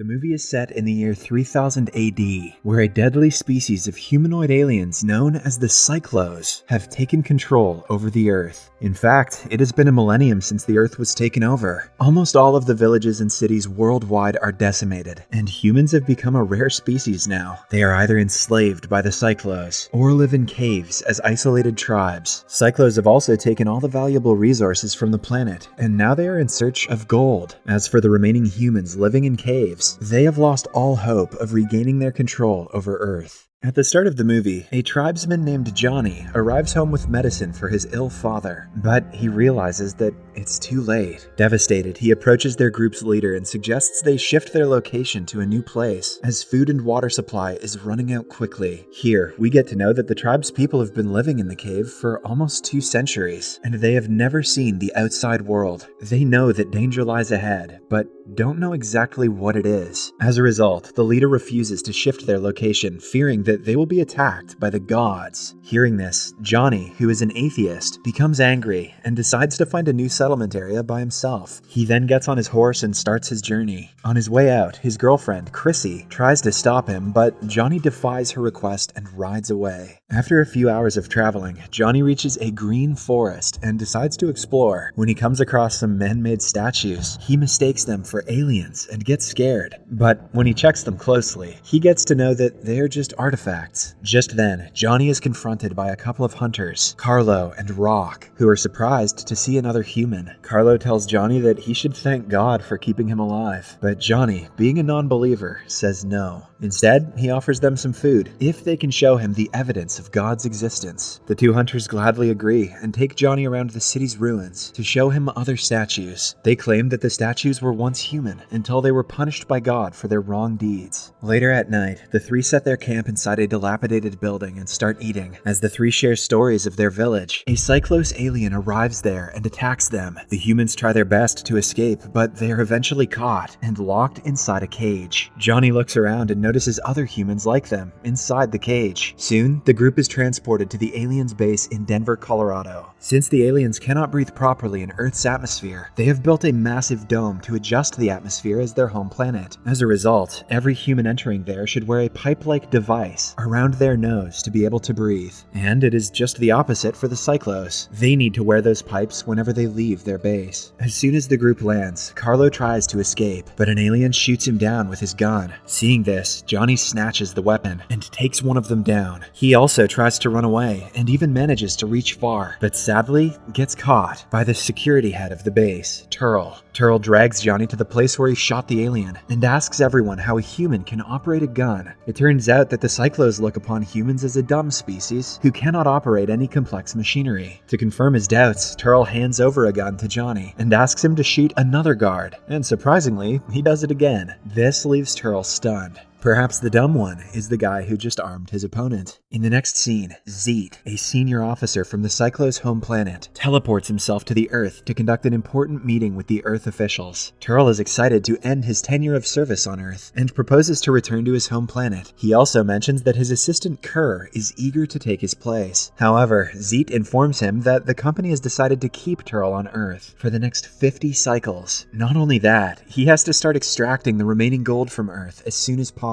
The movie is set in the year 3000 AD, where a deadly species of humanoid aliens known as the Cyclos have taken control over the Earth. In fact, it has been a millennium since the Earth was taken over. Almost all of the villages and cities worldwide are decimated, and humans have become a rare species now. They are either enslaved by the Cyclos, or live in caves as isolated tribes. Cyclos have also taken all the valuable resources from the planet, and now they are in search of gold. As for the remaining humans living in caves, they have lost all hope of regaining their control over Earth. At the start of the movie, a tribesman named Johnny arrives home with medicine for his ill father, but he realizes that it's too late. Devastated, he approaches their group's leader and suggests they shift their location to a new place, as food and water supply is running out quickly. Here, we get to know that the tribe's people have been living in the cave for almost 2 centuries, and they have never seen the outside world. They know that danger lies ahead, but don't know exactly what it is. As a result, the leader refuses to shift their location, fearing that they will be attacked by the gods. Hearing this, Johnny, who is an atheist, becomes angry and decides to find a new settlement area by himself. He then gets on his horse and starts his journey. On his way out, his girlfriend, Chrissy, tries to stop him, but Johnny defies her request and rides away. After a few hours of traveling, Johnny reaches a green forest and decides to explore. When he comes across some man-made statues, he mistakes them for aliens and gets scared. But when he checks them closely, he gets to know that they're just artifacts. Just then, Johnny is confronted by a couple of hunters, Carlo and Rock, who are surprised to see another human. Carlo tells Johnny that he should thank God for keeping him alive, but Johnny, being a non-believer, says no. Instead, he offers them some food, if they can show him the evidence of God's existence. The two hunters gladly agree and take Johnny around the city's ruins to show him other statues. They claim that the statues were once human until they were punished by God for their wrong deeds. Later at night, the three set their camp inside a dilapidated building and start eating. As the three share stories of their village, a Cyclos alien arrives there and attacks them. The humans try their best to escape, but they are eventually caught and locked inside a cage. Johnny looks around and notices other humans like them inside the cage. Soon, the group is transported to the aliens' base in Denver, Colorado. Since the aliens cannot breathe properly in Earth's atmosphere, they have built a massive dome to adjust the atmosphere as their home planet. As a result, every human entering there should wear a pipe-like device around their nose to be able to breathe. And it is just the opposite for the Cyclos. They need to wear those pipes whenever they leave their base. As soon as the group lands, Carlo tries to escape, but an alien shoots him down with his gun. Seeing this, Johnny snatches the weapon and takes one of them down. He also tries to run away and even manages to reach far, but sadly gets caught by the security head of the base, Turl. Turl drags Johnny to the place where he shot the alien and asks everyone how a human can operate a gun. It turns out that the Cyclos look upon humans as a dumb species who cannot operate any complex machinery. To confirm his doubts, Turl hands over a gun to Johnny and asks him to shoot another guard, and surprisingly, he does it again. This leaves Turl stunned. Perhaps the dumb one is the guy who just armed his opponent. In the next scene, Zeet, a senior officer from the Cyclos' home planet, teleports himself to the Earth to conduct an important meeting with the Earth officials. Turl is excited to end his tenure of service on Earth and proposes to return to his home planet. He also mentions that his assistant Kerr is eager to take his place. However, Zeet informs him that the company has decided to keep Turl on Earth for the next 50 cycles. Not only that, he has to start extracting the remaining gold from Earth as soon as possible.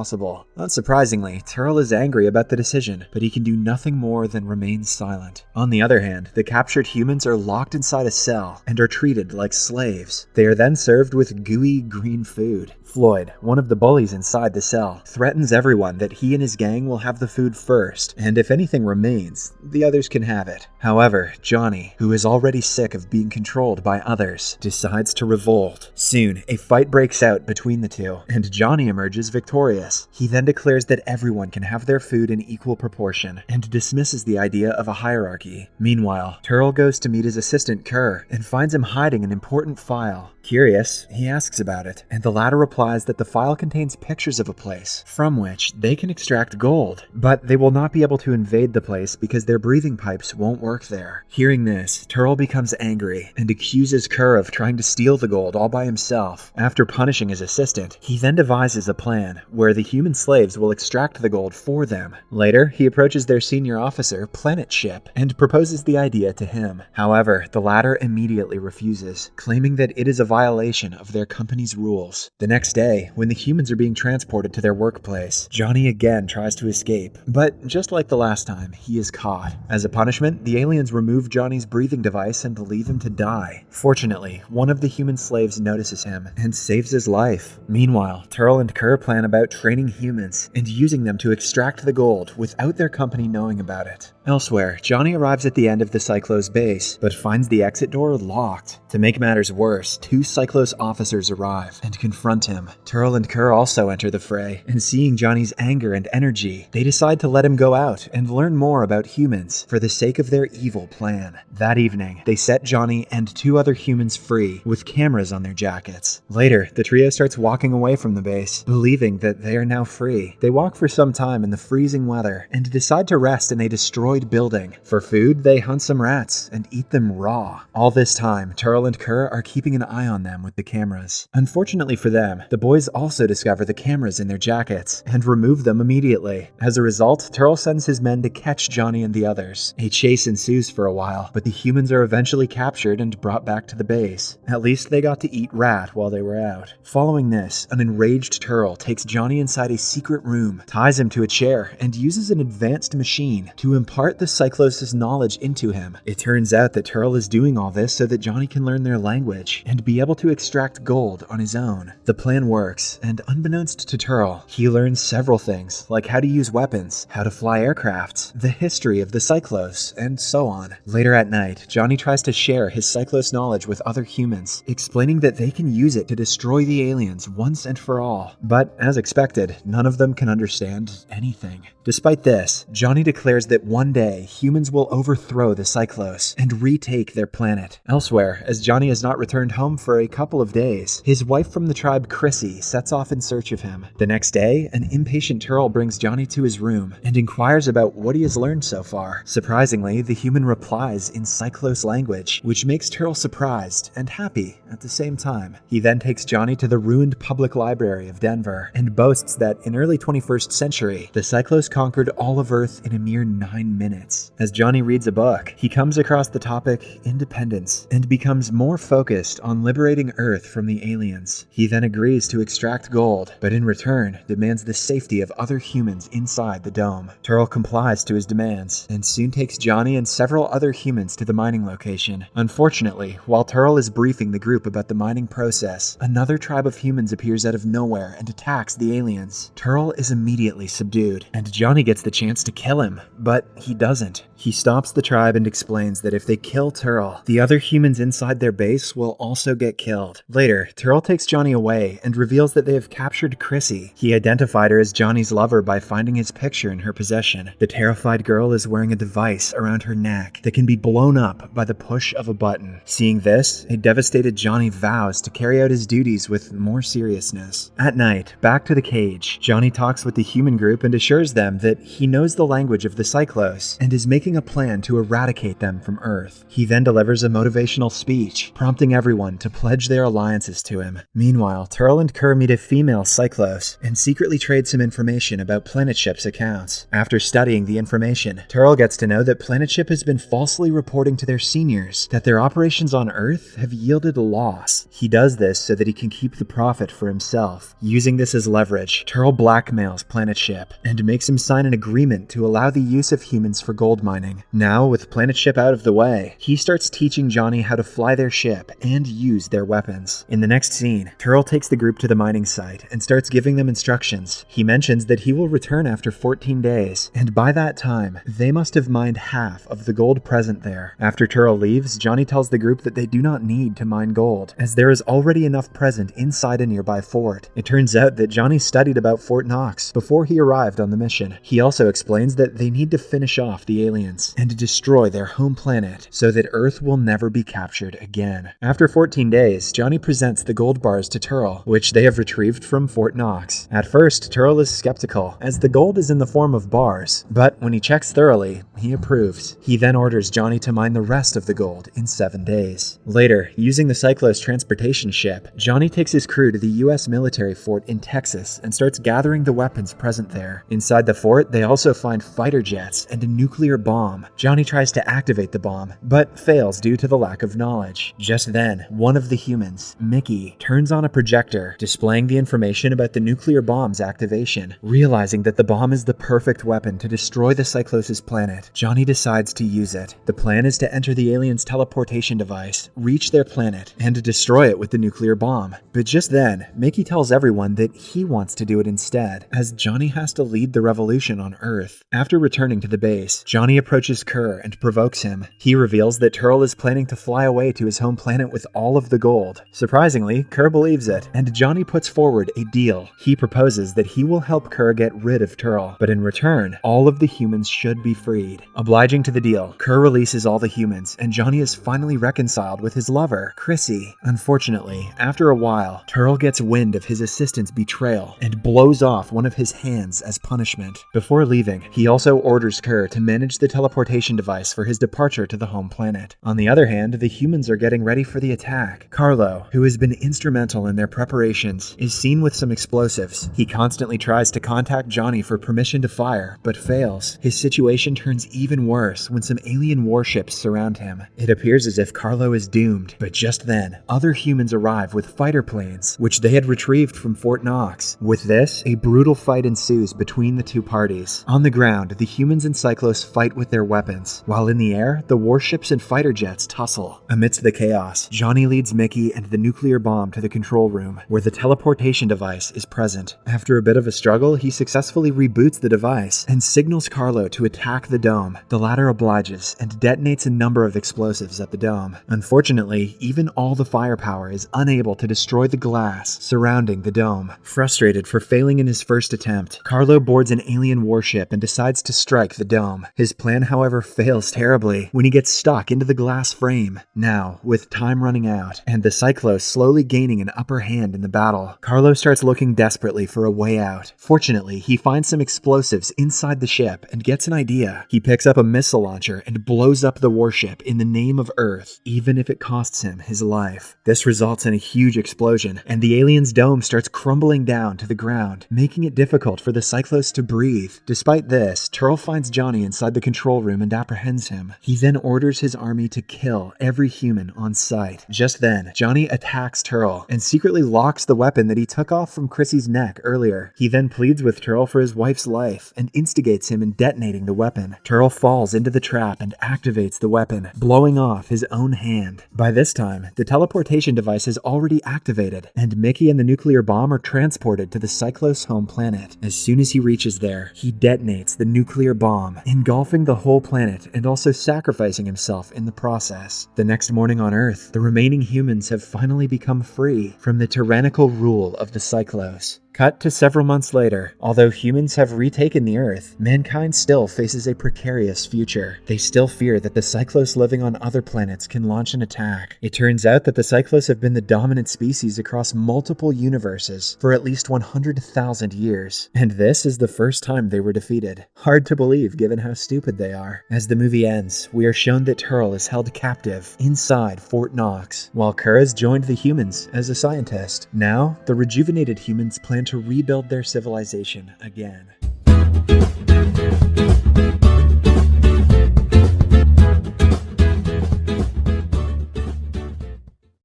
Unsurprisingly, Turl is angry about the decision, but he can do nothing more than remain silent. On the other hand, the captured humans are locked inside a cell and are treated like slaves. They are then served with gooey green food. Floyd, one of the bullies inside the cell, threatens everyone that he and his gang will have the food first, and if anything remains, the others can have it. However, Johnny, who is already sick of being controlled by others, decides to revolt. Soon, a fight breaks out between the two, and Johnny emerges victorious. He then declares that everyone can have their food in equal proportion, and dismisses the idea of a hierarchy. Meanwhile, Turl goes to meet his assistant Kerr, and finds him hiding an important file. Curious, he asks about it, and the latter replies that the file contains pictures of a place from which they can extract gold, but they will not be able to invade the place because their breathing pipes won't work there. Hearing this, Turl becomes angry and accuses Kerr of trying to steal the gold all by himself. After punishing his assistant, he then devises a plan where the human slaves will extract the gold for them. Later, he approaches their senior officer, Planet Ship, and proposes the idea to him. However, the latter immediately refuses, claiming that it is a violation of their company's rules. The next next day, when the humans are being transported to their workplace, Johnny again tries to escape, but just like the last time, he is caught. As a punishment, the aliens remove Johnny's breathing device and leave him to die. Fortunately, one of the human slaves notices him and saves his life. Meanwhile, Turl and Kerr plan about training humans and using them to extract the gold without their company knowing about it. Elsewhere, Johnny arrives at the end of the Cyclos base, but finds the exit door locked. To make matters worse, 2 Cyclos officers arrive and confront him. Turl and Kerr also enter the fray, and seeing Johnny's anger and energy, they decide to let him go out and learn more about humans for the sake of their evil plan. That evening, they set Johnny and 2 other humans free with cameras on their jackets. Later, the trio starts walking away from the base, believing that they are now free. They walk for some time in the freezing weather and decide to rest in a destroyed building. For food, they hunt some rats and eat them raw. All this time, Turl and Kerr are keeping an eye on them with the cameras. Unfortunately for them, the boys also discover the cameras in their jackets and remove them immediately. As a result, Turl sends his men to catch Johnny and the others. A chase ensues for a while, but the humans are eventually captured and brought back to the base. At least they got to eat rat while they were out. Following this, an enraged Turl takes Johnny inside a secret room, ties him to a chair, and uses an advanced machine to impart the Cyclos' knowledge into him. It turns out that Turl is doing all this so that Johnny can learn their language and be able to extract gold on his own. The plan works, and unbeknownst to Turl, he learns several things, like how to use weapons, how to fly aircrafts, the history of the Cyclos, and so on. Later at night, Johnny tries to share his Cyclos knowledge with other humans, explaining that they can use it to destroy the aliens once and for all. But as expected, none of them can understand anything. Despite this, Johnny declares that one day humans will overthrow the Cyclos and retake their planet. Elsewhere, as Johnny has not returned home for a couple of days, his wife from the tribe, Chrissy, sets off in search of him. The next day, an impatient Turl brings Johnny to his room and inquires about what he has learned so far. Surprisingly, the human replies in Cyclos language, which makes Turl surprised and happy at the same time. He then takes Johnny to the ruined public library of Denver and boasts that in early 21st century, the Cyclos conquered all of Earth in a mere 9 minutes. As Johnny reads a book, he comes across the topic independence and becomes more focused on liberating Earth from the aliens. He then agrees to extract gold, but in return demands the safety of other humans inside the dome. Turl complies to his demands and soon takes Johnny and several other humans to the mining location. Unfortunately, while Turl is briefing the group about the mining process, another tribe of humans appears out of nowhere and attacks the aliens. Turl is immediately subdued, and Johnny gets the chance to kill him, but he doesn't. He stops the tribe and explains that if they kill Turl, the other humans inside their base will also get killed. Later, Turl takes Johnny away and reveals that they have captured Chrissy. He identified her as Johnny's lover by finding his picture in her possession. The terrified girl is wearing a device around her neck that can be blown up by the push of a button. Seeing this, a devastated Johnny vows to carry out his duties with more seriousness. At night, back to the cage, Johnny talks with the human group and assures them that he knows the language of the Cyclos and is making a plan to eradicate them from Earth. He then delivers a motivational speech, prompting everyone to pledge their alliances to him. Meanwhile, Turl and Kerr meet a female Cyclos and secretly trade some information about Planetship's accounts. After studying the information, Turl gets to know that Planetship has been falsely reporting to their seniors that their operations on Earth have yielded a loss. He does this so that he can keep the profit for himself. Using this as leverage, Turl blackmails Planetship and makes him sign an agreement to allow the use of humans for gold mining. Now, with Planetship out of the way, he starts teaching Johnny how to fly their ship and use their weapons. In the next scene, Turl takes the group to the mining site and starts giving them instructions. He mentions that he will return after 14 days, and by that time, they must have mined half of the gold present there. After Turl leaves, Johnny tells the group that they do not need to mine gold, as there is already enough present inside a nearby fort. It turns out that Johnny studied about Fort Knox before he arrived on the mission. He also explains that they need to finish off the aliens and destroy their home planet so that Earth will never be captured again. After 14 days, Johnny presents the gold bars to Turl, which they have retrieved from Fort Knox. At first, Turl is skeptical, as the gold is in the form of bars, but when he checks thoroughly, he approves. He then orders Johnny to mine the rest of the gold in 7 days. Later, using the Cyclos transportation ship, Johnny takes his crew to the US military fort in Texas and starts gathering the weapons present there. Inside the fort, they also find fighter jets and nuclear bomb. Johnny tries to activate the bomb, but fails due to the lack of knowledge. Just then, one of the humans, Mickey, turns on a projector, displaying the information about the nuclear bomb's activation. Realizing that the bomb is the perfect weapon to destroy the Cyclos' planet, Johnny decides to use it. The plan is to enter the aliens' teleportation device, reach their planet, and destroy it with the nuclear bomb. But just then, Mickey tells everyone that he wants to do it instead, as Johnny has to lead the revolution on Earth. After returning to the base, Johnny approaches Kerr and provokes him. He reveals that Turl is planning to fly away to his home planet with all of the gold. Surprisingly, Kerr believes it, and Johnny puts forward a deal. He proposes that he will help Kerr get rid of Turl, but in return, all of the humans should be freed. Obliging to the deal, Kerr releases all the humans, and Johnny is finally reconciled with his lover, Chrissy. Unfortunately, after a while, Turl gets wind of his assistant's betrayal and blows off one of his hands as punishment. Before leaving, he also orders Kerr to manage the teleportation device for his departure to the home planet. On the other hand, the humans are getting ready for the attack. Carlo, who has been instrumental in their preparations, is seen with some explosives. He constantly tries to contact Johnny for permission to fire, but fails. His situation turns even worse when some alien warships surround him. It appears as if Carlo is doomed, but just then, other humans arrive with fighter planes, which they had retrieved from Fort Knox. With this, a brutal fight ensues between the two parties. On the ground, the humans and Cyclos fight with their weapons, while in the air, the warships and fighter jets tussle. Amidst the chaos, Johnny leads Mickey and the nuclear bomb to the control room, where the teleportation device is present. After a bit of a struggle, he successfully reboots the device and signals Carlo to attack the dome. The latter obliges and detonates a number of explosives at the dome. Unfortunately, even all the firepower is unable to destroy the glass surrounding the dome. Frustrated for failing in his first attempt, Carlo boards an alien warship and decides to strike the dome. His plan, however, fails terribly when he gets stuck into the glass frame. Now, with time running out, and the Cyclos slowly gaining an upper hand in the battle, Carlo starts looking desperately for a way out. Fortunately, he finds some explosives inside the ship and gets an idea. He picks up a missile launcher and blows up the warship in the name of Earth, even if it costs him his life. This results in a huge explosion, and the alien's dome starts crumbling down to the ground, making it difficult for the Cyclos to breathe. Despite this, Turl finds Johnny inside the control room and apprehends him. He then orders his army to kill every human on sight. Just then, Johnny attacks Turl and secretly locks the weapon that he took off from Chrissy's neck earlier. He then pleads with Turl for his wife's life and instigates him in detonating the weapon. Turl falls into the trap and activates the weapon, blowing off his own hand. By this time, the teleportation device is already activated, and Mickey and the nuclear bomb are transported to the Cyclos home planet. As soon as he reaches there, he detonates the nuclear bomb, engulfing the whole planet and also sacrificing himself in the process. The next morning on Earth, the remaining humans have finally become free from the tyrannical rule of the Cyclos. Cut to several months later, although humans have retaken the Earth, mankind still faces a precarious future. They still fear that the Cyclos living on other planets can launch an attack. It turns out that the Cyclos have been the dominant species across multiple universes for at least 100,000 years, and this is the first time they were defeated. Hard to believe given how stupid they are. As the movie ends, we are shown that Turl is held captive inside Fort Knox, while Kerr has joined the humans as a scientist. Now, the rejuvenated humans plan to rebuild their civilization again.